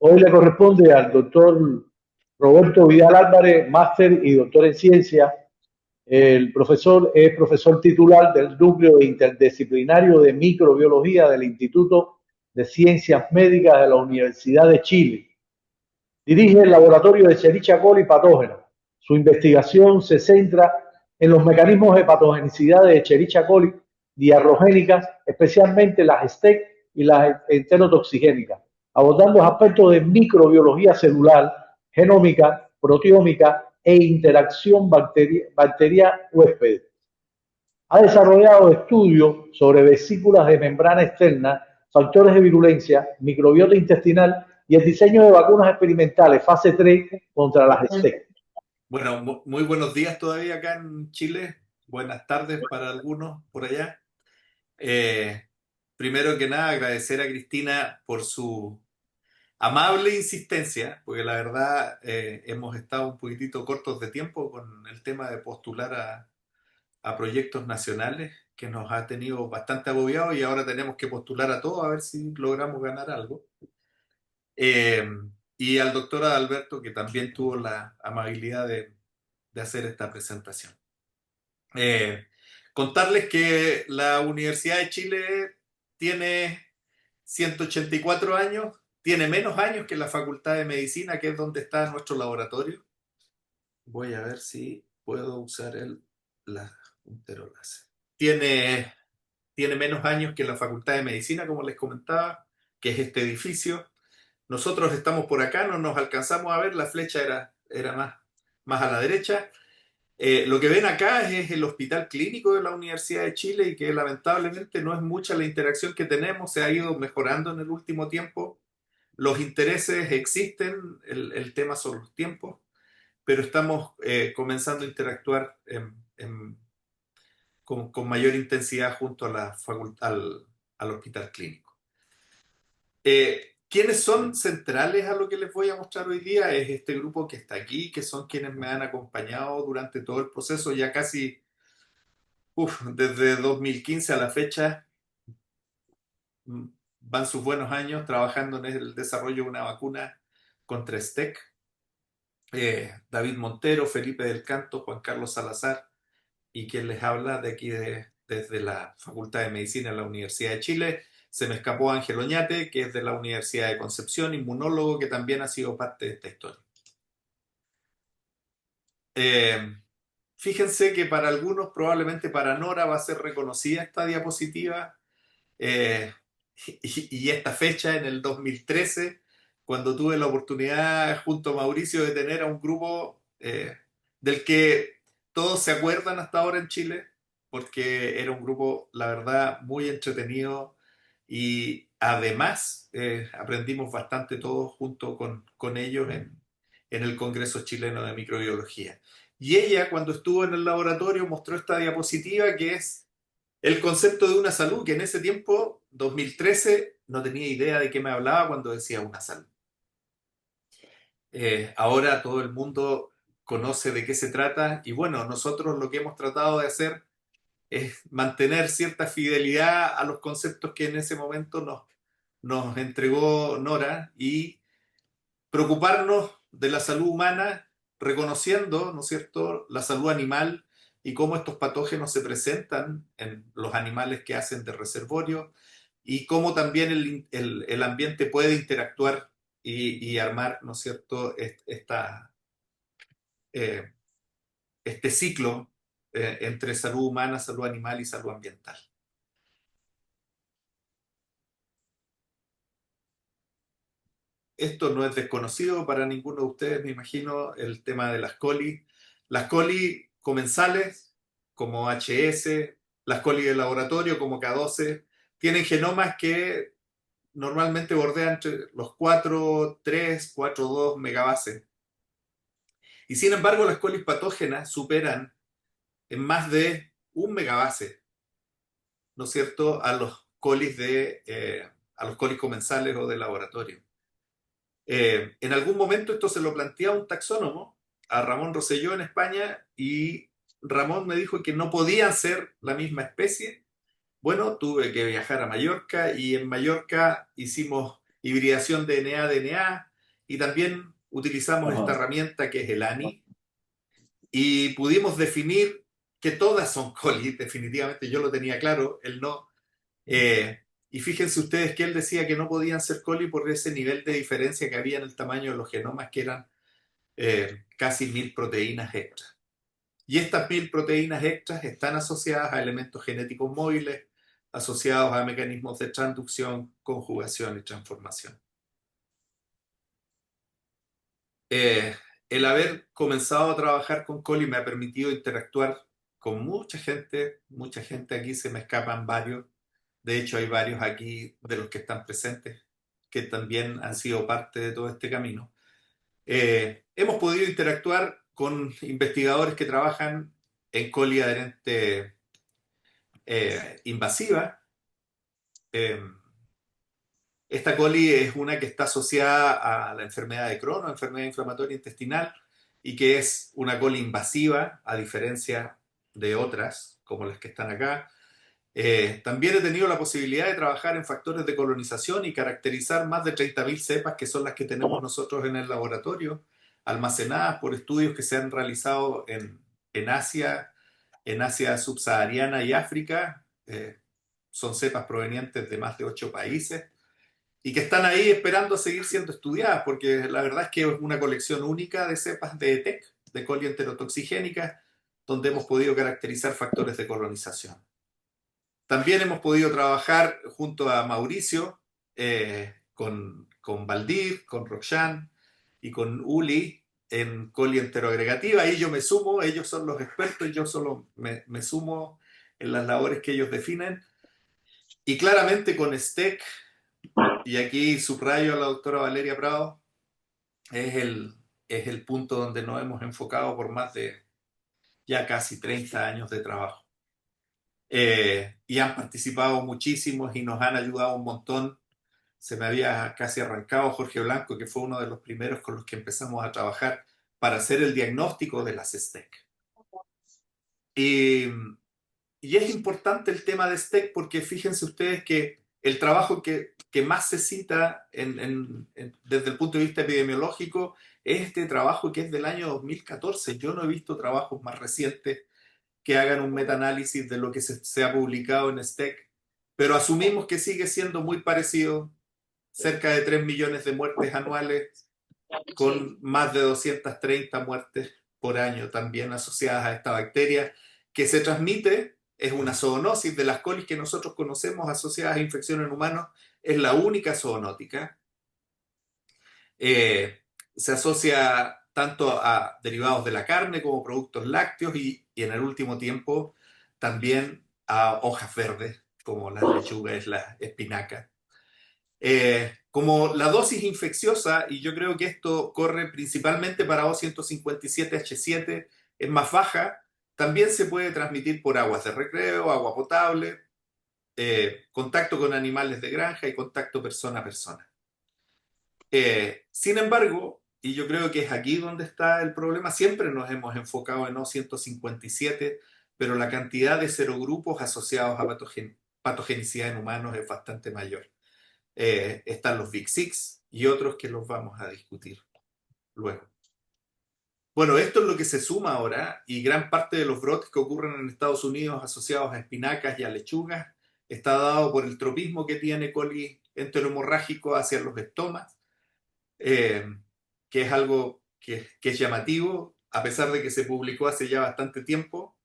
Hoy le corresponde al doctor Roberto Vidal Álvarez, máster y doctor en ciencia. El profesor es profesor titular del núcleo interdisciplinario de microbiología del Instituto de Ciencias Médicas de la Universidad de Chile. Dirige el laboratorio de Escherichia coli patógena. Su investigación se centra en los mecanismos de patogenicidad de Escherichia coli diarrogénicas, especialmente las STEC y las enterotoxigénicas, abordando aspectos de microbiología celular, genómica, proteómica e interacción bacteria-huésped. Ha desarrollado estudios sobre vesículas de membrana externa, factores de virulencia, microbiota intestinal y el diseño de vacunas experimentales fase 3 contra las STEC. Bueno, muy buenos días todavía acá en Chile. Buenas tardes para algunos por allá. Eh, Primero que nada, agradecer a Cristina por su amable insistencia, porque la verdad hemos estado un poquitito cortos de tiempo con el tema de postular a proyectos nacionales, que nos ha tenido bastante agobiados y ahora tenemos que postular a todos a ver si logramos ganar algo. Eh, y al doctor Alberto, que también tuvo la amabilidad de hacer esta presentación. Eh, Contarles que la Universidad de Chile tiene 184 años, tiene menos años que la Facultad de Medicina, que es donde está nuestro laboratorio. Voy a ver si puedo usar la puntero láser. Tiene menos años que la Facultad de Medicina, como les comentaba, que es este edificio. Nosotros estamos por acá, no nos alcanzamos a ver, la flecha era más a la derecha. Lo que ven acá es el hospital clínico de la Universidad de Chile y que lamentablemente no es mucha la interacción que tenemos, se ha ido mejorando en el último tiempo. Los intereses existen, el tema son los tiempos, pero estamos comenzando a interactuar con mayor intensidad junto a la facultad, al hospital clínico. ¿Quiénes son centrales a lo que les voy a mostrar hoy día? Es este grupo que está aquí, que son quienes me han acompañado durante todo el proceso, ya casi desde 2015 a la fecha. Van sus buenos años trabajando en el desarrollo de una vacuna contra STEC. David Montero, Felipe del Canto, Juan Carlos Salazar y quien les habla de aquí desde la Facultad de Medicina de la Universidad de Chile. Se me escapó Ángel Oñate, que es de la Universidad de Concepción, inmunólogo, que también ha sido parte de esta historia. Fíjense que para algunos, probablemente para Nora, va a ser reconocida esta diapositiva y esta fecha en el 2013, cuando tuve la oportunidad junto a Mauricio de tener a un grupo del que todos se acuerdan hasta ahora en Chile, porque era un grupo, la verdad, muy entretenido y además aprendimos bastante todos junto con ellos en el Congreso Chileno de Microbiología. Y ella, cuando estuvo en el laboratorio, mostró esta diapositiva que es el concepto de una salud, que en ese tiempo, 2013, no tenía idea de qué me hablaba cuando decía una salud. Ahora todo el mundo conoce de qué se trata y bueno, nosotros lo que hemos tratado de hacer es mantener cierta fidelidad a los conceptos que en ese momento nos entregó Nora y preocuparnos de la salud humana, reconociendo, ¿no es cierto?, la salud animal y cómo estos patógenos se presentan en los animales que hacen de reservorio y cómo también el ambiente puede interactuar y armar, ¿no es cierto?, eh, este ciclo entre salud humana, salud animal y salud ambiental. Esto no es desconocido para ninguno de ustedes, me imagino, el tema de las coli. Las coli comensales, como HS, las coli de laboratorio, como K12, tienen genomas que normalmente bordean entre los 4.3, 4.2 megabases. Y sin embargo, las colis patógenas superan en más de un megabase, ¿no es cierto?, a los colis comensales o de laboratorio. En algún momento esto se lo plantea un taxónomo, a Ramón Rosselló en España, y Ramón me dijo que no podían ser la misma especie. Bueno, tuve que viajar a Mallorca y en Mallorca hicimos hibridación DNA-DNA, y también utilizamos esta Ajá. herramienta que es el ANI y pudimos definir que todas son coli, definitivamente yo lo tenía claro, él no. Y fíjense ustedes que él decía que no podían ser coli por ese nivel de diferencia que había en el tamaño de los genomas, que eran casi 1000 proteínas extras. Y estas 1000 proteínas extras están asociadas a elementos genéticos móviles, asociados a mecanismos de transducción, conjugación y transformación. Eh, el haber comenzado a trabajar con coli me ha permitido interactuar con mucha gente aquí, se me escapan varios. De hecho, hay varios aquí de los que están presentes que también han sido parte de todo este camino. Hemos podido interactuar con investigadores que trabajan en coli adherente invasiva. Eh, Esta coli es una que está asociada a la enfermedad de Crohn, enfermedad inflamatoria intestinal, y que es una coli invasiva, a diferencia de otras, como las que están acá. También he tenido la posibilidad de trabajar en factores de colonización y caracterizar más de 30.000 cepas, que son las que tenemos nosotros en el laboratorio, almacenadas por estudios que se han realizado en Asia, en Asia subsahariana y África. Son cepas provenientes de más de 8 países y que están ahí esperando a seguir siendo estudiadas, porque la verdad es que es una colección única de cepas de ETEC, de coli enterotoxigénica, donde hemos podido caracterizar factores de colonización. También hemos podido trabajar junto a Mauricio, con Valdir, con Roxane y con Uli en coli enteroagregativa. Ahí yo me sumo, ellos son los expertos y yo solo me sumo en las labores que ellos definen. Y claramente con STEC, y aquí subrayo a la doctora Valeria Prado, es el punto donde nos hemos enfocado por más de ya casi 30 años de trabajo. Y han participado muchísimos y nos han ayudado un montón. Se me había casi arrancado Jorge Blanco, que fue uno de los primeros con los que empezamos a trabajar para hacer el diagnóstico de las STEC. Y, y es importante el tema de STEC porque fíjense ustedes que el trabajo que más se cita desde el punto de vista epidemiológico es este trabajo que es del año 2014. Yo no he visto trabajos más recientes que hagan un metaanálisis de lo que se ha publicado en STEC, pero asumimos que sigue siendo muy parecido, cerca de 3 millones de muertes anuales, con más de 230 muertes por año también asociadas a esta bacteria, que se transmite, es una zoonosis de las colis que nosotros conocemos asociadas a infecciones en humanos, es la única zoonótica. Eh, Se asocia tanto a derivados de la carne como productos lácteos y en el último tiempo también a hojas verdes como las lechugas, la espinaca. Como la dosis infecciosa, y yo creo que esto corre principalmente para O157H7, es más baja, también se puede transmitir por aguas de recreo, agua potable, contacto con animales de granja y contacto persona a persona. Sin embargo, y yo creo que es aquí donde está el problema, siempre nos hemos enfocado en O157, pero la cantidad de serogrupos asociados a patogenicidad en humanos es bastante mayor. Están los Big Six y otros que los vamos a discutir luego. Bueno, esto es lo que se suma ahora y gran parte de los brotes que ocurren en Estados Unidos asociados a espinacas y a lechugas está dado por el tropismo que tiene coli enterohemorrágico hacia los estomas, eh, que es algo que es llamativo, a pesar de que se publicó hace ya bastante tiempo.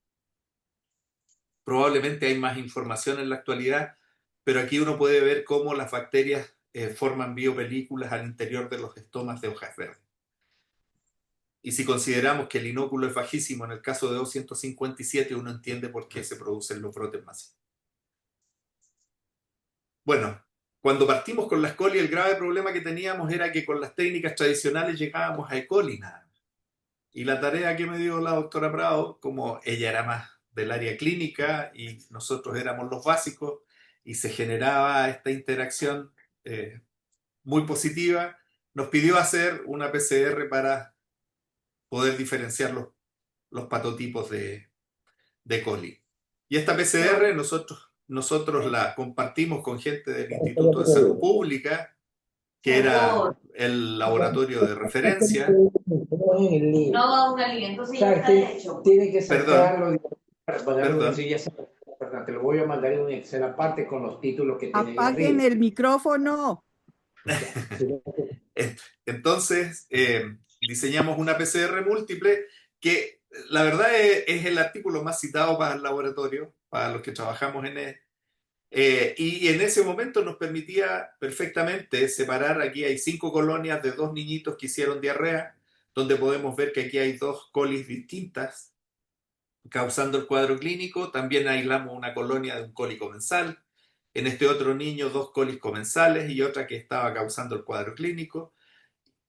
Probablemente hay más información en la actualidad, pero aquí uno puede ver cómo las bacterias forman biopelículas al interior de los estomas de hojas verdes. Y si consideramos que el inóculo es bajísimo en el caso de O157, uno entiende por qué se producen los brotes masivos. Bueno, cuando partimos con la E. coli, el grave problema que teníamos era que con las técnicas tradicionales llegábamos a E. coli nada. Y la tarea que me dio la doctora Prado, como ella era más del área clínica y nosotros éramos los básicos, y se generaba esta interacción muy positiva, nos pidió hacer una PCR para poder diferenciar los patotipos de coli. Y esta PCR nosotros la compartimos con gente del Instituto de Salud Pública, que era el laboratorio de referencia. No va a una línea, entonces ya está hecho. Tiene que Perdón, sacarlo para ponerlo perdón. así, ya se perdón, te lo voy a mandar en un Excel aparte con los títulos que tiene ahí Apaguen arriba. el micrófono. Entonces, diseñamos una PCR múltiple que la verdad es el artículo más citado para el laboratorio, para los que trabajamos en él. Y en ese momento nos permitía perfectamente separar, aquí hay 5 colonias de 2 niñitos que hicieron diarrea, donde podemos ver que aquí hay 2 colis distintas causando el cuadro clínico. También aislamos una colonia de un coli comensal. En este otro niño 2 colis comensales y otra que estaba causando el cuadro clínico.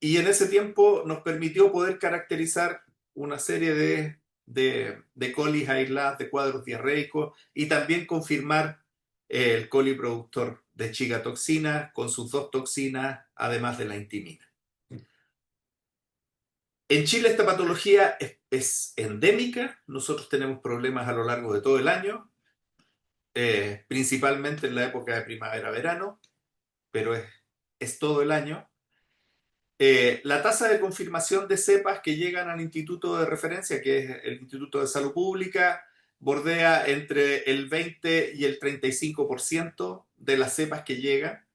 Y en ese tiempo nos permitió poder caracterizar una serie de colis aisladas de cuadros diarreicos y también confirmar el coli productor de chigatoxina con sus 2 toxinas, además de la intimina. En Chile esta patología es endémica. Nosotros tenemos problemas a lo largo de todo el año, principalmente en la época de primavera-verano, pero es todo el año. La tasa de confirmación de cepas que llegan al instituto de referencia, que es el Instituto de Salud Pública, bordea entre el 20 y el 35% de las cepas que llegan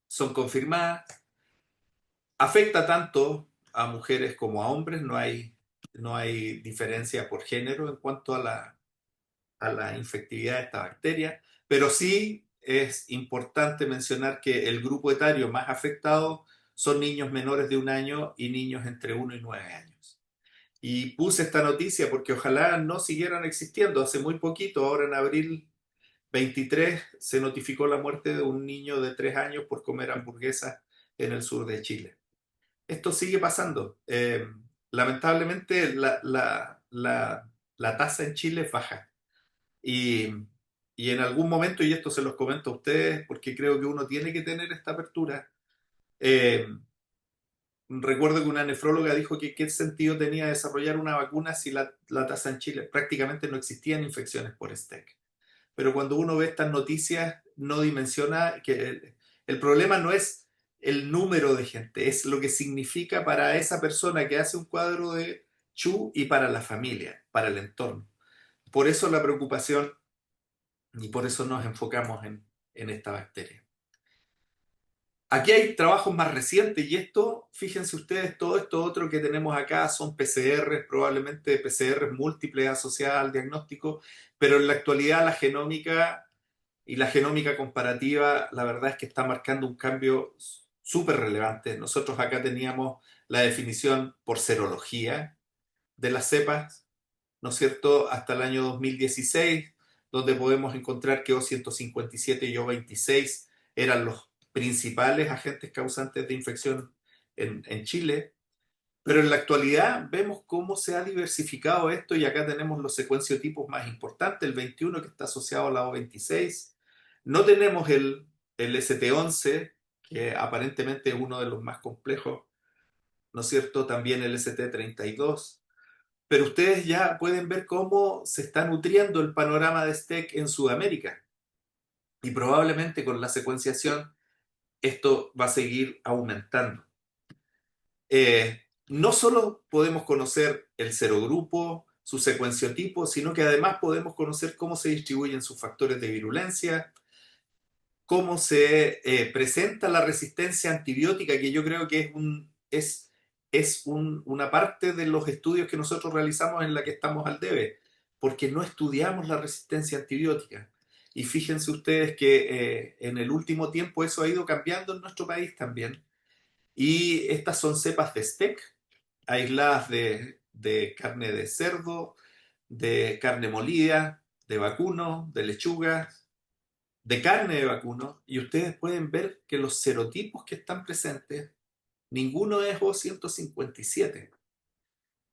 son confirmadas. Afecta tanto a mujeres como a hombres, no hay diferencia por género en cuanto a la infectividad de esta bacteria, pero sí es importante mencionar que el grupo etario más afectado son niños menores de 1 año y niños entre 1 y 9 años. Y puse esta noticia porque ojalá no siguieran existiendo. Hace muy poquito, ahora en abril 23, se notificó la muerte de un niño de 3 años por comer hamburguesas en el sur de Chile. Esto sigue pasando. Lamentablemente la tasa en Chile es baja. Y, y en algún momento, y esto se los comento a ustedes porque creo que uno tiene que tener esta apertura, eh, recuerdo que una nefróloga dijo que qué sentido tenía desarrollar una vacuna si la tasa en Chile prácticamente no existían infecciones por STEC. Pero cuando uno ve estas noticias, no dimensiona que el problema no es el número de gente, es lo que significa para esa persona que hace un cuadro de CHU y para la familia, para el entorno. Por eso la preocupación y por eso nos enfocamos en esta bacteria. Aquí hay trabajos más recientes y esto, fíjense ustedes, todo esto otro que tenemos acá son PCR, probablemente PCR múltiples asociadas al diagnóstico, pero en la actualidad la genómica y la genómica comparativa, la verdad es que está marcando un cambio súper relevante. Nosotros acá teníamos la definición por serología de las cepas, ¿no es cierto?, hasta el año 2016, donde podemos encontrar que O157 y O26 eran los principales agentes causantes de infección en Chile. Pero en la actualidad vemos cómo se ha diversificado esto y acá tenemos los secuenciotipos más importantes, el 21 que está asociado a la O26. No tenemos el ST11, que aparentemente es uno de los más complejos, ¿no es cierto? También el ST32. Pero ustedes ya pueden ver cómo se está nutriendo el panorama de STEC en Sudamérica. Y probablemente con la secuenciación esto va a seguir aumentando. No solo podemos conocer el serogrupo, su secuenciotipo, sino que además podemos conocer cómo se distribuyen sus factores de virulencia, cómo se presenta la resistencia antibiótica, que yo creo que una parte de los estudios que nosotros realizamos en la que estamos al debe, porque no estudiamos la resistencia antibiótica. Y fíjense ustedes que en el último tiempo eso ha ido cambiando en nuestro país también. Y estas son cepas de STEC, aisladas de carne de cerdo, de carne molida, de vacuno, de lechuga, de carne de vacuno, y ustedes pueden ver que los serotipos que están presentes, ninguno es O157.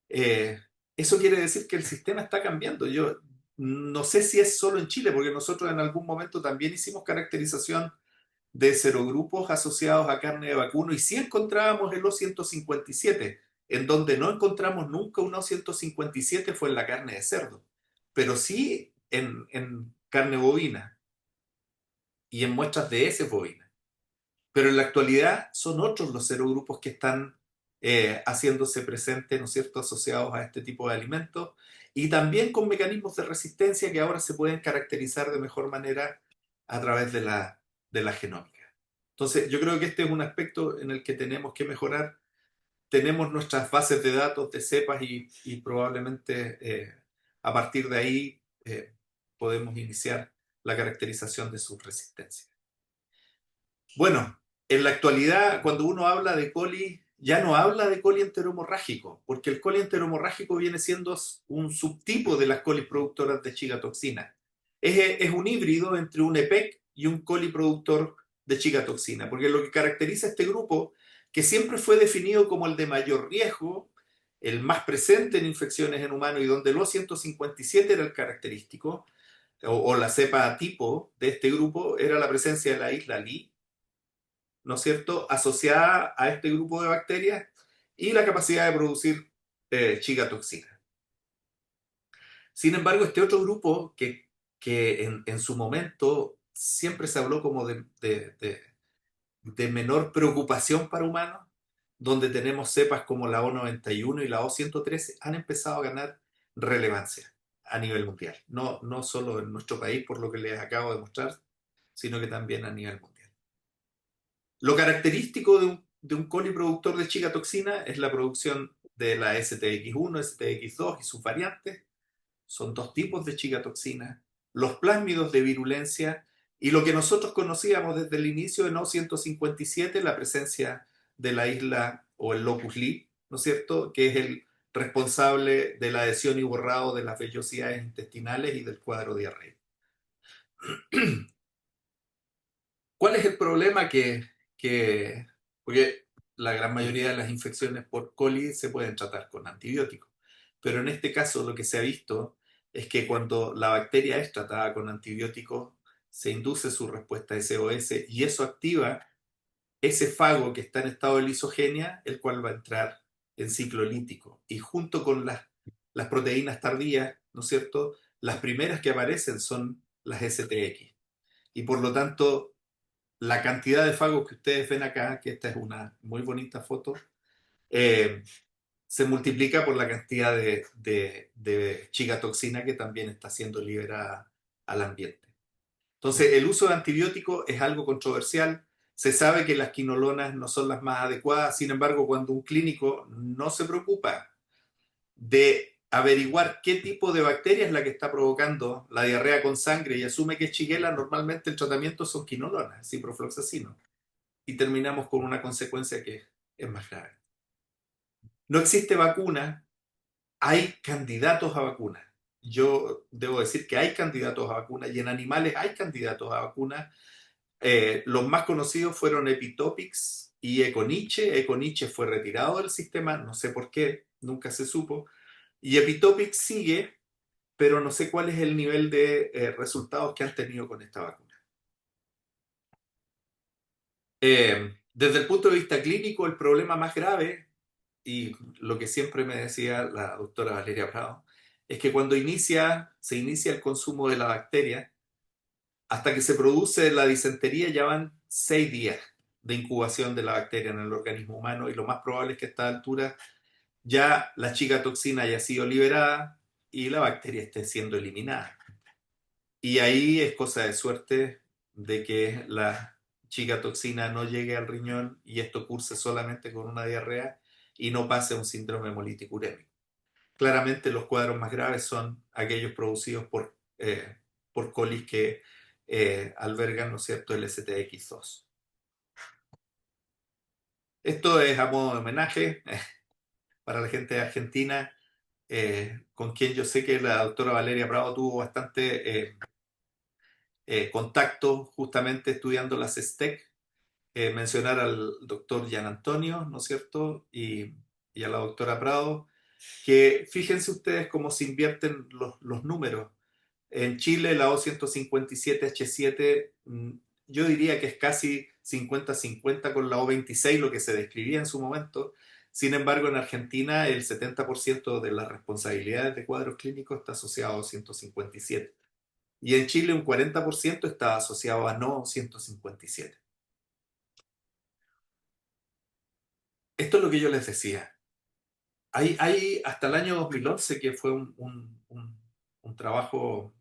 Eh, Eso quiere decir que el sistema está cambiando. Yo no sé si es solo en Chile, porque nosotros en algún momento también hicimos caracterización de serogrupos asociados a carne de vacuno y sí encontrábamos el O157. En donde no encontramos nunca un O157 fue en la carne de cerdo, pero sí en carne bovina y en muestras de heces bovinas. Pero en la actualidad son otros los serogrupos que están haciéndose presentes, ¿no es cierto?, asociados a este tipo de alimentos, y también con mecanismos de resistencia que ahora se pueden caracterizar de mejor manera a través de la genómica. Entonces, yo creo que este es un aspecto en el que tenemos que mejorar. Tenemos nuestras bases de datos de cepas y probablemente a partir de ahí podemos iniciar la caracterización de su resistencia. Bueno, en la actualidad, cuando uno habla de coli, ya no habla de coli enteromorrágico, porque el coli enteromorrágico viene siendo un subtipo de las colis productoras de chigatoxina. Es un híbrido entre un EPEC y un coli productor de chigatoxina, porque lo que caracteriza a este grupo, que siempre fue definido como el de mayor riesgo, el más presente en infecciones en humanos y donde el O157 era el característico, o la cepa tipo de este grupo, era la presencia de la isla Lee, ¿no es cierto?, asociada a este grupo de bacterias y la capacidad de producir chigatoxina. Sin embargo, este otro grupo que en su momento siempre se habló como de menor preocupación para humanos, donde tenemos cepas como la O91 y la O113, han empezado a ganar relevancia a nivel mundial. No solo en nuestro país, por lo que les acabo de mostrar, sino que también a nivel mundial. Lo característico de un coli productor de chigatoxina es la producción de la STX1, STX2 y sus variantes. Son dos tipos de chigatoxina. Los plásmidos de virulencia y lo que nosotros conocíamos desde el inicio de No157, la presencia de la isla o el locus Lee, ¿no es cierto?, que es el responsable de la adhesión y borrado de las vellosidades intestinales y del cuadro diarreico. ¿Cuál es el problema porque la gran mayoría de las infecciones por coli se pueden tratar con antibióticos, pero en este caso lo que se ha visto es que cuando la bacteria es tratada con antibióticos, se induce su respuesta a SOS y eso activa ese fago que está en estado de lisogenia, el cual va a entrar en ciclo lítico. Y junto con las proteínas tardías, ¿no es cierto?, las primeras que aparecen son las STX. Y por lo tanto, la cantidad de fagos que ustedes ven acá, que esta es una muy bonita foto, se multiplica por la cantidad de chigatoxina que también está siendo liberada al ambiente. Entonces, el uso de antibióticos es algo controversial. Se sabe que las quinolonas no son las más adecuadas, sin embargo, cuando un clínico no se preocupa de averiguar qué tipo de bacteria es la que está provocando la diarrea con sangre y asume que es Shigella, normalmente el tratamiento son quinolonas, ciprofloxacino. Y terminamos con una consecuencia que es más grave. No existe vacuna, hay candidatos a vacuna. Yo debo decir que hay candidatos a vacuna y en animales hay candidatos a vacuna. Los más conocidos fueron Epitopics y Econiche. Econiche fue retirado del sistema, no sé por qué, nunca se supo. Y Epitopics sigue, pero no sé cuál es el nivel de resultados que han tenido con esta vacuna. Desde el punto de vista clínico, el problema más grave, y lo que siempre me decía la doctora Valeria Prado, es que cuando se inicia el consumo de la bacteria, hasta que se produce la disentería ya van 6 días de incubación de la bacteria en el organismo humano y lo más probable es que a esta altura ya la chigatoxina haya sido liberada y la bacteria esté siendo eliminada. Y ahí es cosa de suerte de que la chigatoxina no llegue al riñón y esto curse solamente con una diarrea y no pase a un síndrome hemolítico urémico. Claramente los cuadros más graves son aquellos producidos por colis que albergan, ¿no es cierto?, el STX2. Esto es a modo de homenaje para la gente de Argentina, con quien yo sé que la doctora Valeria Bravo tuvo bastante contacto justamente estudiando las STEC. Mencionar al doctor Gian Antonio, ¿no es cierto?, y a la doctora Prado, que fíjense ustedes cómo se invierten los números. En Chile la O157H7 yo diría que es casi 50-50 con la O26, lo que se describía en su momento. Sin embargo, en Argentina el 70% de las responsabilidades de cuadros clínicos está asociado a O157. Y en Chile un 40% está asociado a no 157. esto es lo que yo les decía. Hay hasta el año 2011, que fue un trabajo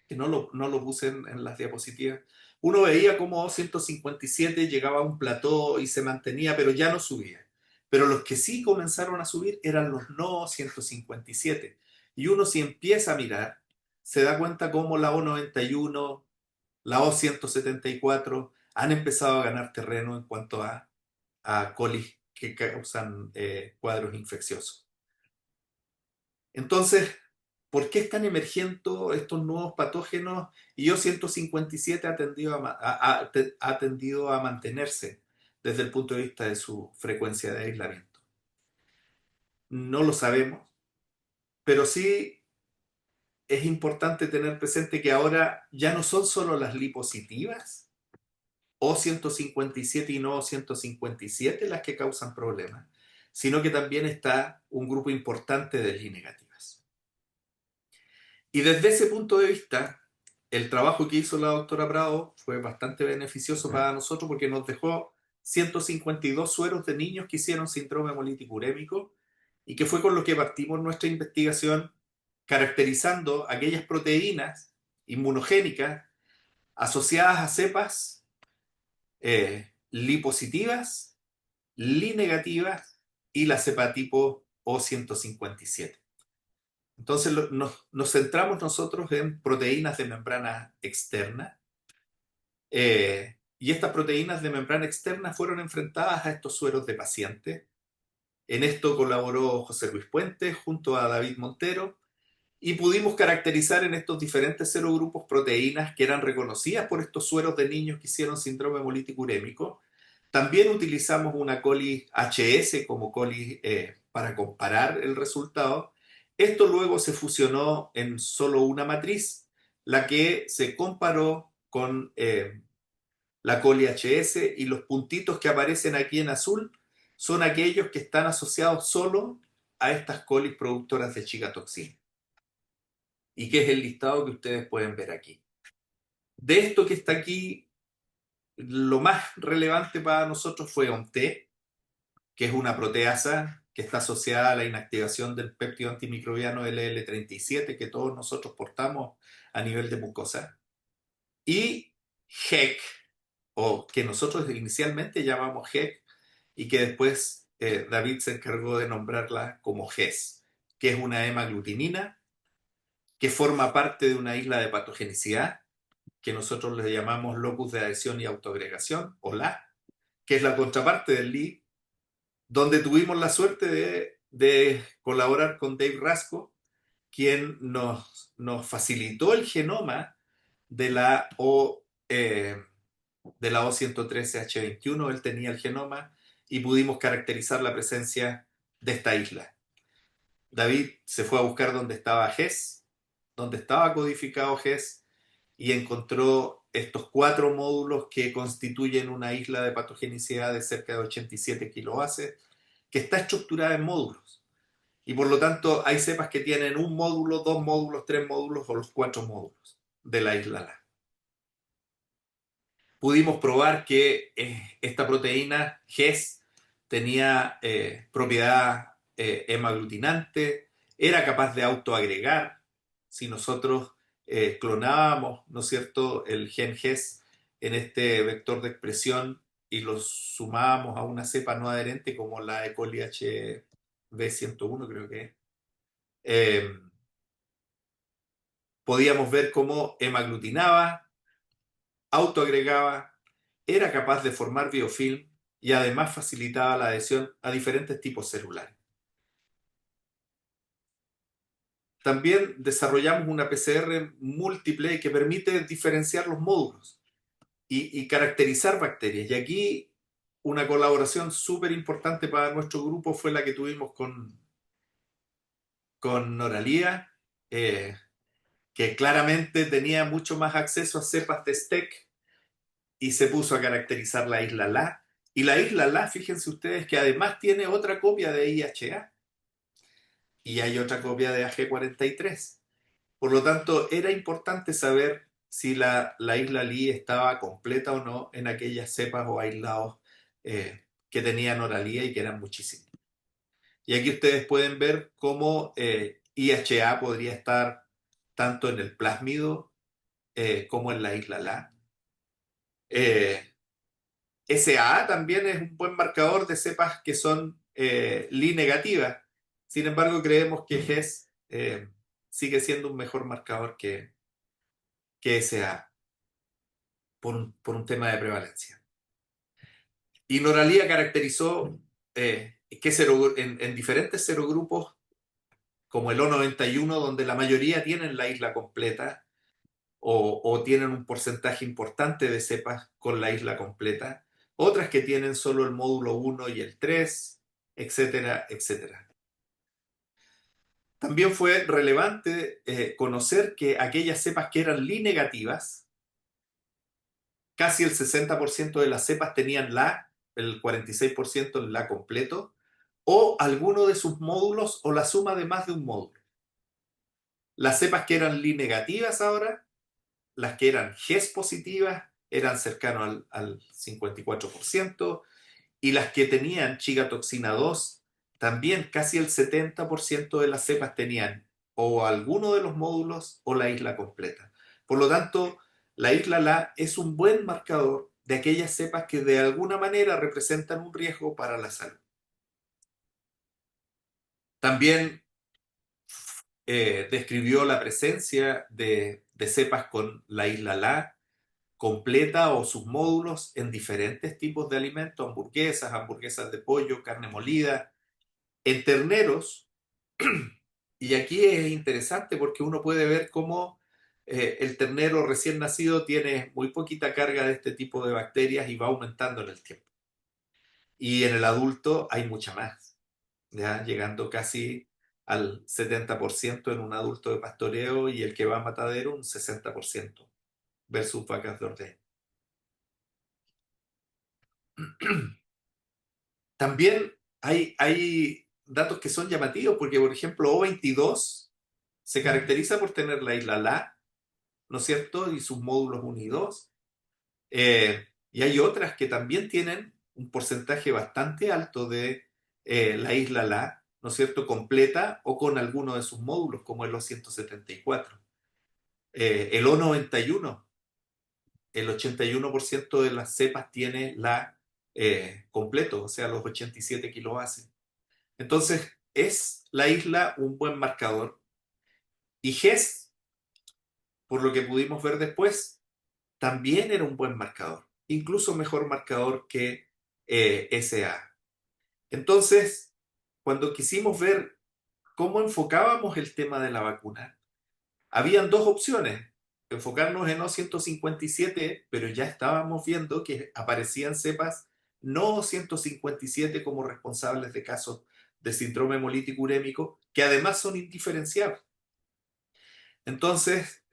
que no lo puse en las diapositivas. Uno veía cómo 157 llegaba a un plató y se mantenía, pero ya no subía. Pero los que sí comenzaron a subir eran los no 157. Y uno, si empieza a mirar, se da cuenta cómo la O91, la O174 han empezado a ganar terreno en cuanto a colis que causan cuadros infecciosos. Entonces, ¿por qué están emergiendo estos nuevos patógenos? Y O157 ha tendido a mantenerse desde el punto de vista de su frecuencia de aislamiento. No lo sabemos, pero sí es importante tener presente que ahora ya no son solo las lipositivas, O157 y no O157 las que causan problemas, sino que también está un grupo importante de Li negativas. Y desde ese punto de vista, el trabajo que hizo la doctora Prado fue bastante beneficioso para nosotros, porque nos dejó 152 sueros de niños que hicieron síndrome hemolítico urémico, y que fue con lo que partimos nuestra investigación, caracterizando aquellas proteínas inmunogénicas asociadas a cepas Li positivas, Li negativas y la cepa tipo O157. Entonces nos centramos nosotros en proteínas de membrana externa, y estas proteínas de membrana externa fueron enfrentadas a estos sueros de pacientes. En esto colaboró José Luis Puente junto a David Montero, y pudimos caracterizar en estos diferentes serogrupos proteínas que eran reconocidas por estos sueros de niños que hicieron síndrome hemolítico urémico. También utilizamos una colis HS como colis para comparar el resultado. Esto luego se fusionó en solo una matriz, la que se comparó con la coli HS, y los puntitos que aparecen aquí en azul son aquellos que están asociados solo a estas colis productoras de chicatoxina, y que es el listado que ustedes pueden ver aquí. De esto que está aquí, lo más relevante para nosotros fue ONT, que es una proteasa que está asociada a la inactivación del péptido antimicrobiano LL37 que todos nosotros portamos a nivel de mucosa, y HEC, o que nosotros inicialmente llamamos HEC, y que después David se encargó de nombrarla como GES, que es una hemaglutinina que forma parte de una isla de patogenicidad que nosotros le llamamos locus de adhesión y autoagregación, o LA, que es la contraparte del Li, donde tuvimos la suerte de colaborar con Dave Rasco, quien nos facilitó el genoma de la O113H21. Él tenía el genoma y pudimos caracterizar la presencia de esta isla. David se fue a buscar dónde estaba GES, dónde estaba codificado GES, y encontró estos 4 módulos que constituyen una isla de patogenicidad de cerca de 87 kilobases, que está estructurada en módulos. Y por lo tanto hay cepas que tienen un módulo, 2 módulos, 3 módulos o los 4 módulos de la isla LA. Pudimos probar que esta proteína GES tenía propiedad hemaglutinante, era capaz de autoagregar. Si nosotros clonábamos, ¿no es cierto?, el gen GES en este vector de expresión y lo sumábamos a una cepa no adherente como la E. coli HB101, creo que es, podíamos ver cómo hemaglutinaba, autoagregaba, era capaz de formar biofilm y además facilitaba la adhesión a diferentes tipos celulares. También desarrollamos una PCR múltiple que permite diferenciar los módulos y caracterizar bacterias. Y aquí una colaboración súper importante para nuestro grupo fue la que tuvimos con Noralía, que claramente tenía mucho más acceso a cepas de STEC, y se puso a caracterizar la isla LA. Y la isla LA, fíjense ustedes que además tiene otra copia de IHA y hay otra copia de AG43. Por lo tanto, era importante saber si la isla Li estaba completa o no en aquellas cepas o aislados que tenían oralía y que eran muchísimos. Y aquí ustedes pueden ver cómo IHA podría estar tanto en el plásmido como en la isla La. SAA también es un buen marcador de cepas que son Li negativas. Sin embargo, creemos que GES sigue siendo un mejor marcador que SAA por un tema de prevalencia. Y Noralía caracterizó en diferentes serogrupos, como el O91, donde la mayoría tienen la isla completa o tienen un porcentaje importante de cepas con la isla completa, otras que tienen solo el módulo 1 y el 3, etcétera, etcétera. También fue relevante conocer que aquellas cepas que eran Li negativas, casi el 60% de las cepas tenían La, el 46% en La completo, o alguno de sus módulos o la suma de más de un módulo. Las cepas que eran Li negativas ahora, las que eran GES positivas, eran cercanos al 54%, y las que tenían chigatoxina 2, también casi el 70% de las cepas tenían o alguno de los módulos o la isla completa. Por lo tanto, la isla La es un buen marcador de aquellas cepas que de alguna manera representan un riesgo para la salud. También describió la presencia de cepas con la isla La completa o sus módulos en diferentes tipos de alimentos, hamburguesas de pollo, carne molida, en terneros. Y aquí es interesante porque uno puede ver cómo el ternero recién nacido tiene muy poquita carga de este tipo de bacterias y va aumentando en el tiempo. Y en el adulto hay mucha más, ¿ya? Llegando casi al 70% en un adulto de pastoreo, y el que va a matadero un 60% versus vacas de ordeño. También hay datos que son llamativos porque, por ejemplo, O22 se caracteriza por tener la isla La, ¿no es cierto? Y sus módulos 1 y 2. Y hay otras que también tienen un porcentaje bastante alto de la isla La, ¿no es cierto?, completa o con alguno de sus módulos, como el O174. El O91, el 81% de las cepas tiene la completo, o sea, los 87 kilobases. Entonces, es la isla un buen marcador. Y GES, por lo que pudimos ver después, también era un buen marcador, incluso mejor marcador que SA. Entonces, cuando quisimos ver cómo enfocábamos el tema de la vacuna, habían dos opciones: enfocarnos en O157, pero ya estábamos viendo que aparecían cepas no O157 como responsables de casos de síndrome hemolítico urémico, que además son indiferenciables. Entonces,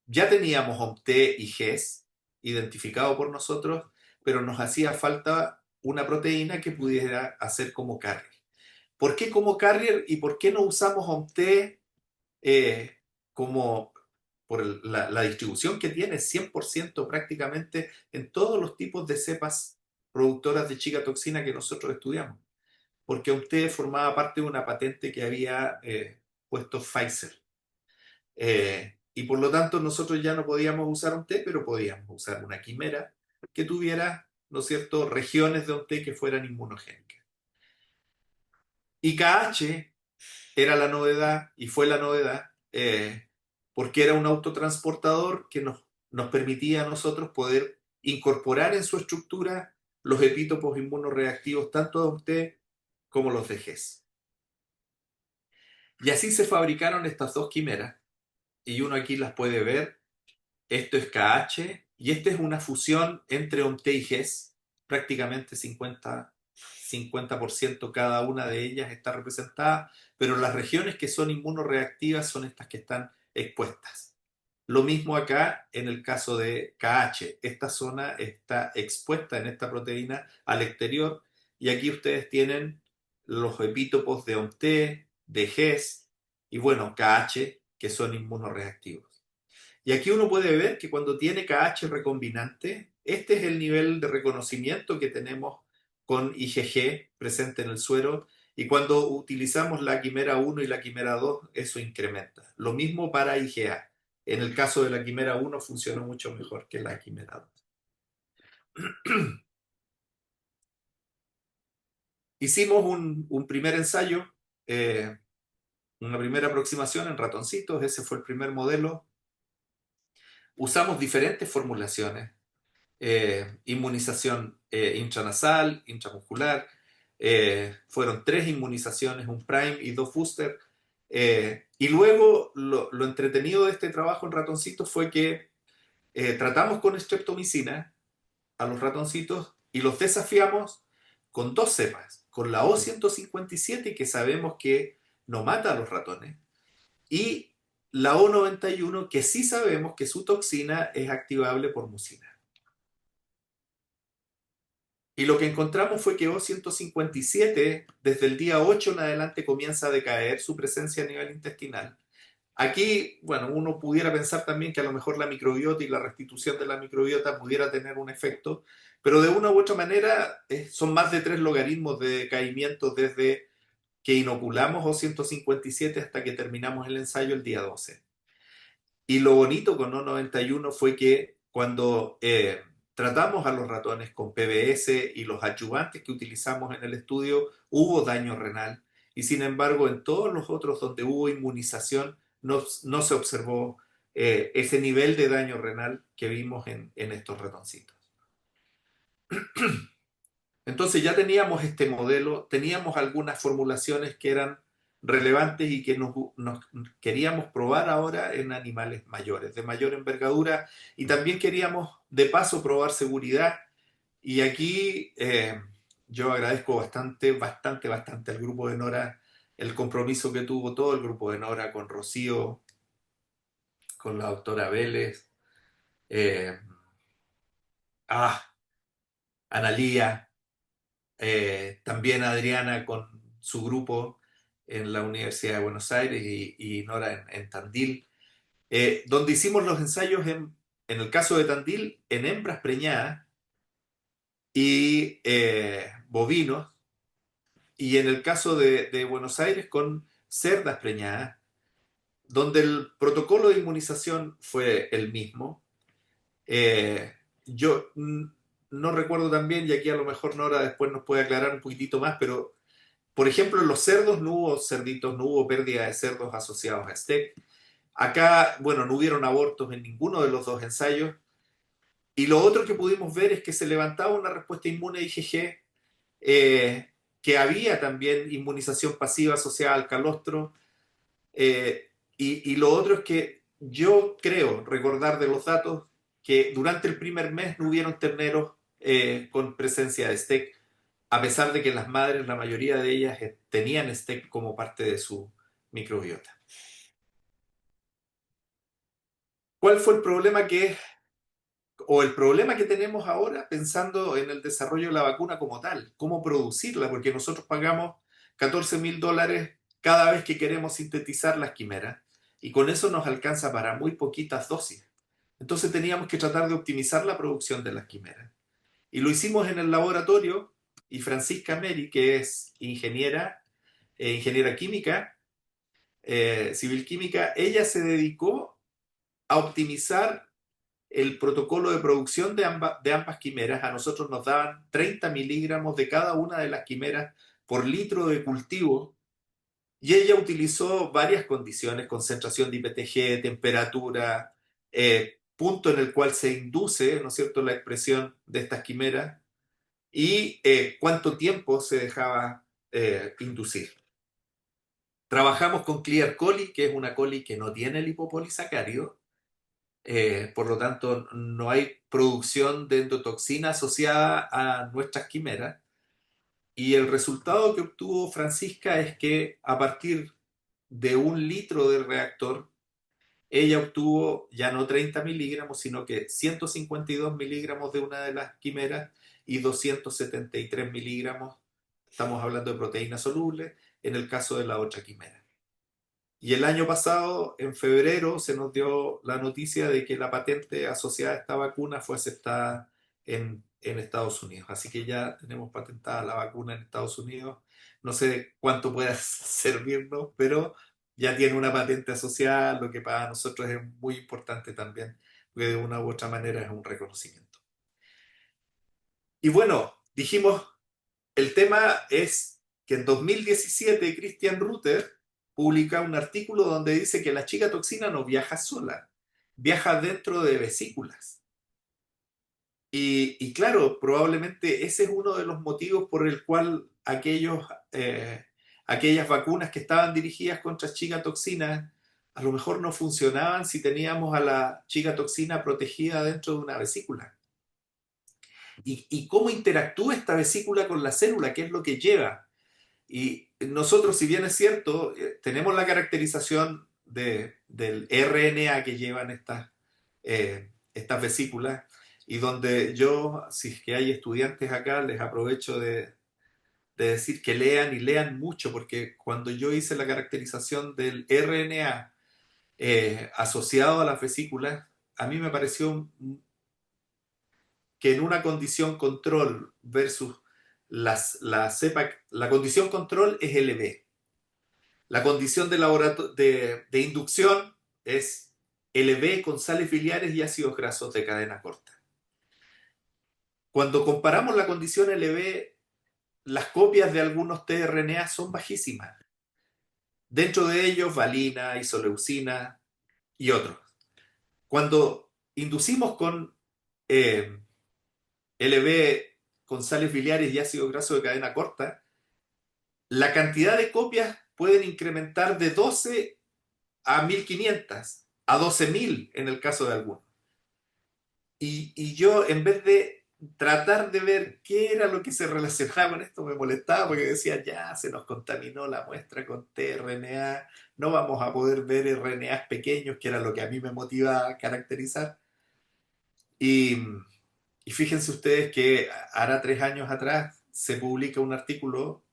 ya teníamos OMT y GES identificado por nosotros, pero nos hacía falta una proteína que pudiera hacer como carrier. ¿Por qué como carrier y por qué no usamos OMT como por la distribución que tiene 100% prácticamente en todos los tipos de cepas productoras de chigatoxina que nosotros estudiamos? Porque OMT formaba parte de una patente que había puesto Pfizer. Y por lo tanto nosotros ya no podíamos usar un té, pero podíamos usar una quimera que tuviera, ¿no es cierto?, regiones de un té que fueran inmunogénicas. Y KH era la novedad, y fue la novedad, porque era un autotransportador que nos permitía a nosotros poder incorporar en su estructura los epítopos inmunoreactivos, tanto de un té como los de GES. Y así se fabricaron estas dos quimeras, y uno aquí las puede ver. Esto es KH y esta es una fusión entre OMT y GES, prácticamente 50% cada una de ellas está representada, pero las regiones que son inmunoreactivas son estas que están expuestas. Lo mismo acá en el caso de KH, esta zona está expuesta en esta proteína al exterior, y aquí ustedes tienen los epítopos de OMT, de GES y bueno, KH, que son inmunoreactivos. Y aquí uno puede ver que cuando tiene KH recombinante, este es el nivel de reconocimiento que tenemos con IgG presente en el suero, y cuando utilizamos la quimera 1 y la quimera 2, eso incrementa. Lo mismo para IgA. En el caso de la quimera 1 funcionó mucho mejor que la quimera 2. Hicimos un primer ensayo, una primera aproximación en ratoncitos, ese fue el primer modelo. Usamos diferentes formulaciones, inmunización intranasal, intramuscular, fueron 3 inmunizaciones, un prime y 2 booster. Y luego lo entretenido de este trabajo en ratoncitos fue que tratamos con streptomicina a los ratoncitos y los desafiamos con 2 cepas, con la O157, que sabemos que no mata a los ratones, y la O91, que sí sabemos que su toxina es activable por mucina. Y lo que encontramos fue que O157, desde el día 8 en adelante, comienza a decaer su presencia a nivel intestinal. Aquí, bueno, uno pudiera pensar también que a lo mejor la microbiota y la restitución de la microbiota pudiera tener un efecto, pero de una u otra manera son más de 3 logaritmos de decaimiento desde que inoculamos O157 hasta que terminamos el ensayo el día 12. Y lo bonito con O91 fue que cuando tratamos a los ratones con PBS y los adyuvantes que utilizamos en el estudio, hubo daño renal. Y sin embargo, en todos los otros donde hubo inmunización, no se observó ese nivel de daño renal que vimos en estos ratoncitos. Entonces ya teníamos este modelo, teníamos algunas formulaciones que eran relevantes y que nos queríamos probar ahora en animales mayores, de mayor envergadura, y también queríamos de paso probar seguridad. Y aquí yo agradezco bastante al grupo de Nora, el compromiso que tuvo todo el grupo de Nora con Rocío, con la doctora Vélez, eh, Analía, también Adriana con su grupo en la Universidad de Buenos Aires y Nora en Tandil, donde hicimos los ensayos en el caso de Tandil en hembras preñadas y bovinos, y en el caso de Buenos Aires con cerdas preñadas, donde el protocolo de inmunización fue el mismo. Yo no recuerdo tan bien, y aquí a lo mejor Nora después nos puede aclarar un poquitito más, pero por ejemplo, en los cerdos no hubo cerditos, no hubo pérdida de cerdos asociados a STEC. Acá, bueno, no hubieron abortos en ninguno de los 2 ensayos. Y lo otro que pudimos ver es que se levantaba una respuesta inmune IgG, que había también inmunización pasiva asociada al calostro. Y lo otro es que yo creo recordar de los datos que durante el primer mes no hubieron terneros con presencia de STEC, a pesar de que las madres, la mayoría de ellas, tenían STEC como parte de su microbiota. ¿Cuál fue el problema el problema que tenemos ahora pensando en el desarrollo de la vacuna como tal? ¿Cómo producirla? Porque nosotros pagamos $14.000 cada vez que queremos sintetizar las quimeras, y con eso nos alcanza para muy poquitas dosis. Entonces teníamos que tratar de optimizar la producción de las quimeras. Y lo hicimos en el laboratorio, y Francisca Meri, que es ingeniera química, civil química, ella se dedicó a optimizar el protocolo de producción de ambas quimeras. A nosotros nos daban 30 miligramos de cada una de las quimeras por litro de cultivo, y ella utilizó varias condiciones: concentración de IPTG, temperatura, punto en el cual se induce, ¿no es cierto?, la expresión de estas quimeras, y cuánto tiempo se dejaba inducir. Trabajamos con Clear Coli, que es una coli que no tiene lipopolisacárido, por lo tanto no hay producción de endotoxina asociada a nuestras quimeras, y el resultado que obtuvo Francisca es que a partir de 1 litro de reactor, ella obtuvo ya no 30 miligramos, sino que 152 miligramos de una de las quimeras y 273 miligramos, estamos hablando de proteína soluble, en el caso de la otra quimera. Y el año pasado, en febrero, se nos dio la noticia de que la patente asociada a esta vacuna fue aceptada en en Estados Unidos. Así que ya tenemos patentada la vacuna en Estados Unidos. No sé cuánto pueda servirnos, pero ya tiene una patente asociada, lo que para nosotros es muy importante también, porque de una u otra manera es un reconocimiento. Y bueno, dijimos, el tema es que en 2017 Christian Ruther publica un artículo donde dice que la chica toxina no viaja sola, viaja dentro de vesículas. Y claro, probablemente ese es uno de los motivos por el cual aquellas vacunas que estaban dirigidas contra chica toxina a lo mejor no funcionaban si teníamos a la chica toxina protegida dentro de una vesícula. ¿Y cómo interactúa esta vesícula con la célula? ¿Qué es lo que lleva? Y nosotros, si bien es cierto, tenemos la caracterización del RNA que llevan estas vesículas, y donde yo, si es que hay estudiantes acá, les aprovecho de decir que lean y lean mucho, porque cuando yo hice la caracterización del RNA asociado a las vesículas, a mí me pareció que en una condición control versus la cepa, la condición control es LB. La condición de inducción es LB con sales biliares y ácidos grasos de cadena corta. Cuando comparamos la condición LB, las copias de algunos tRNA son bajísimas. Dentro de ellos, valina, isoleucina y otros. Cuando inducimos con LB con sales biliares y ácido graso de cadena corta, la cantidad de copias pueden incrementar de 12 a 1500, a 12.000 en el caso de algunos. Y yo, en vez de tratar de ver qué era lo que se relacionaba con esto, me molestaba porque decía, ya se nos contaminó la muestra con tRNA, no vamos a poder ver RNAs pequeños, que era lo que a mí me motiva a caracterizar. Y, y fíjense ustedes que hará 3 años atrás se publica un artículo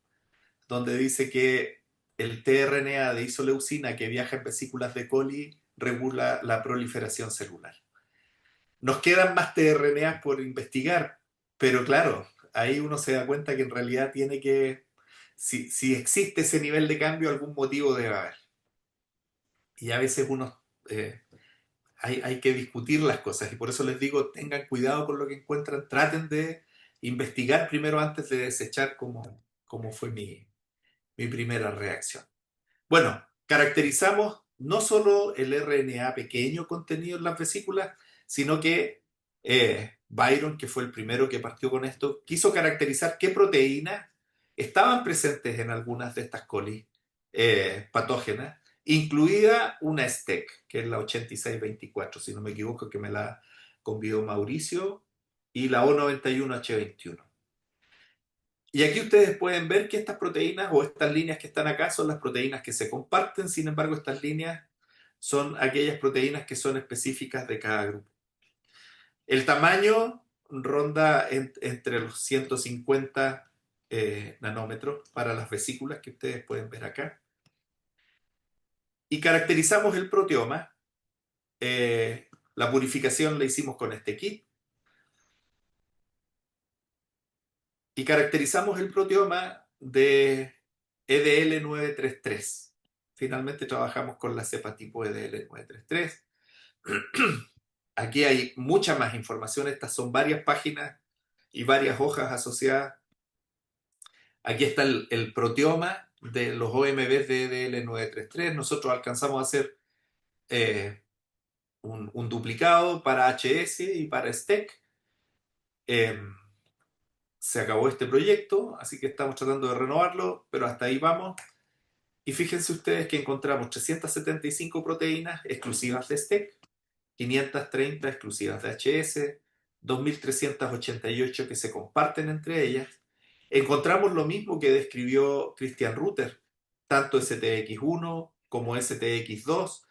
donde dice que el tRNA de isoleucina que viaja en vesículas de coli regula la proliferación celular. Nos quedan más tRNAs por investigar, pero claro, ahí uno se da cuenta que en realidad tiene que, si existe ese nivel de cambio, algún motivo debe haber. Y a veces hay que discutir las cosas, y por eso les digo, tengan cuidado con lo que encuentran, traten de investigar primero antes de desechar como fue mi primera reacción. Bueno, caracterizamos no solo el RNA pequeño contenido en las vesículas, sino que Byron, que fue el primero que partió con esto, quiso caracterizar qué proteínas estaban presentes en algunas de estas colis patógenas, incluida una STEC, que es la 8624, si no me equivoco, que me la convidó Mauricio, y la O91H21. Y aquí ustedes pueden ver que estas proteínas o estas líneas que están acá son las proteínas que se comparten, sin embargo estas líneas son aquellas proteínas que son específicas de cada grupo. El tamaño ronda entre los 150 nanómetros para las vesículas que ustedes pueden ver acá. Y caracterizamos el proteoma. La purificación la hicimos con este kit. Y caracterizamos el proteoma de EDL933. Finalmente trabajamos con la cepa tipo EDL933. Aquí hay mucha más información. Estas son varias páginas y varias hojas asociadas. Aquí está el proteoma de los OMBs de EDL933. Nosotros alcanzamos a hacer un duplicado para HS y para STEC. Se acabó este proyecto, así que estamos tratando de renovarlo, pero hasta ahí vamos. Y fíjense ustedes que encontramos 375 proteínas exclusivas de STEC, 530 exclusivas de HS, 2388 que se comparten entre ellas. Encontramos lo mismo que describió Christian Ruther, tanto STX1 como STX2,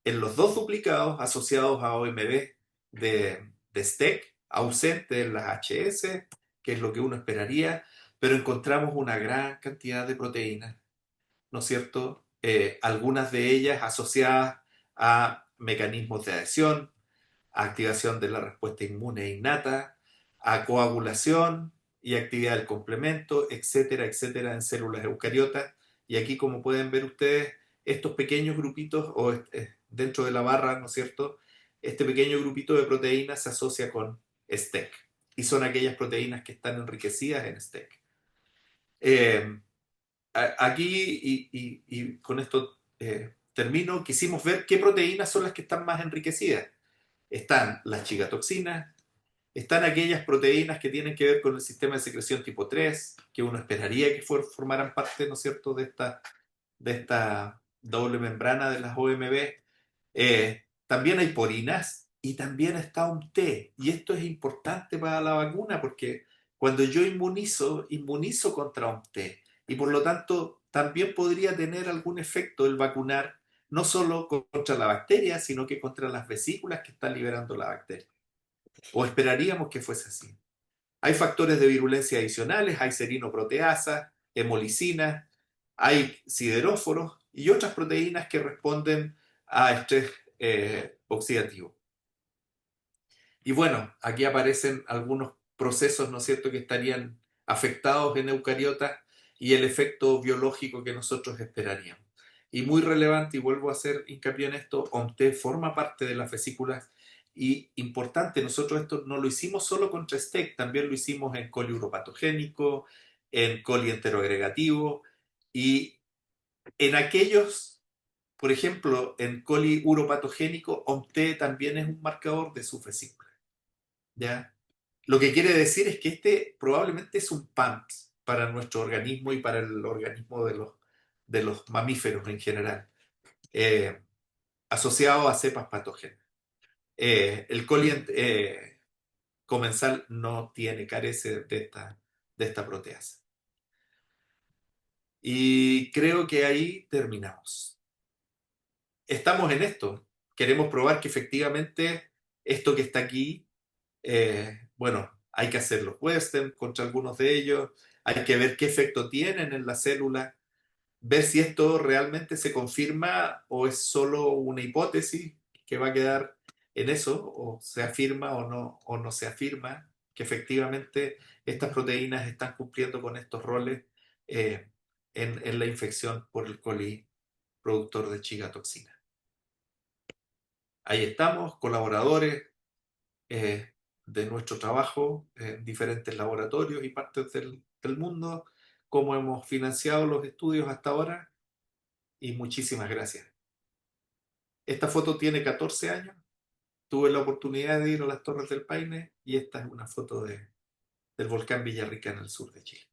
en los dos duplicados asociados a OMB de STEC, ausente en las HS, que es lo que uno esperaría, pero encontramos una gran cantidad de proteínas, ¿no es cierto? Algunas de ellas asociadas a mecanismos de adhesión, a activación de la respuesta inmune innata, a coagulación y actividad del complemento, etcétera, etcétera, en células eucariotas. Y aquí, como pueden ver ustedes, estos pequeños grupitos, o dentro de la barra, ¿no es cierto? Este pequeño grupito de proteínas se asocia con STEC, y son aquellas proteínas que están enriquecidas en STEC. Aquí, y con esto termino, quisimos ver qué proteínas son las que están más enriquecidas. Están las chigatoxinas, están aquellas proteínas que tienen que ver con el sistema de secreción tipo 3, que uno esperaría que formaran parte, ¿no es cierto?, de esta doble membrana de las OMB. También hay porinas y también está un T. Y esto es importante para la vacuna porque cuando yo inmunizo contra un T. Y por lo tanto, también podría tener algún efecto el vacunar, no solo contra la bacteria, sino que contra las vesículas que está liberando la bacteria. O esperaríamos que fuese así. Hay factores de virulencia adicionales, hay serinoproteasa, hemolicina, hay sideróforos y otras proteínas que responden a estrés oxidativo. Y bueno, aquí aparecen algunos procesos, ¿no es cierto?, que estarían afectados en eucariotas y el efecto biológico que nosotros esperaríamos. Y muy relevante, y vuelvo a hacer hincapié en esto, OMT forma parte de las vesículas y importante, nosotros esto no lo hicimos solo contra STEC, también lo hicimos en coli uropatogénico, en coli enteroagregativo y en aquellos, por ejemplo, en coli uropatogénico, OMT también es un marcador de su vesícula. ¿Ya? Lo que quiere decir es que este probablemente es un PAMPS para nuestro organismo y para el organismo de los mamíferos en general, asociado a cepas patógenas. El coli comensal no carece de esta proteasa. Y creo que ahí terminamos. Estamos en esto. Queremos probar que efectivamente esto que está aquí, bueno, hay que hacer los western contra algunos de ellos, hay que ver qué efecto tienen en la célula, ver si esto realmente se confirma o es solo una hipótesis que va a quedar en eso, o se afirma o no se afirma que efectivamente estas proteínas están cumpliendo con estos roles eh, en la infección por el coli productor de chigatoxina. Ahí estamos, colaboradores de nuestro trabajo en diferentes laboratorios y partes del mundo, cómo hemos financiado los estudios hasta ahora, y muchísimas gracias. Esta foto tiene 14 años, tuve la oportunidad de ir a las Torres del Paine y esta es una foto del volcán Villarrica en el sur de Chile.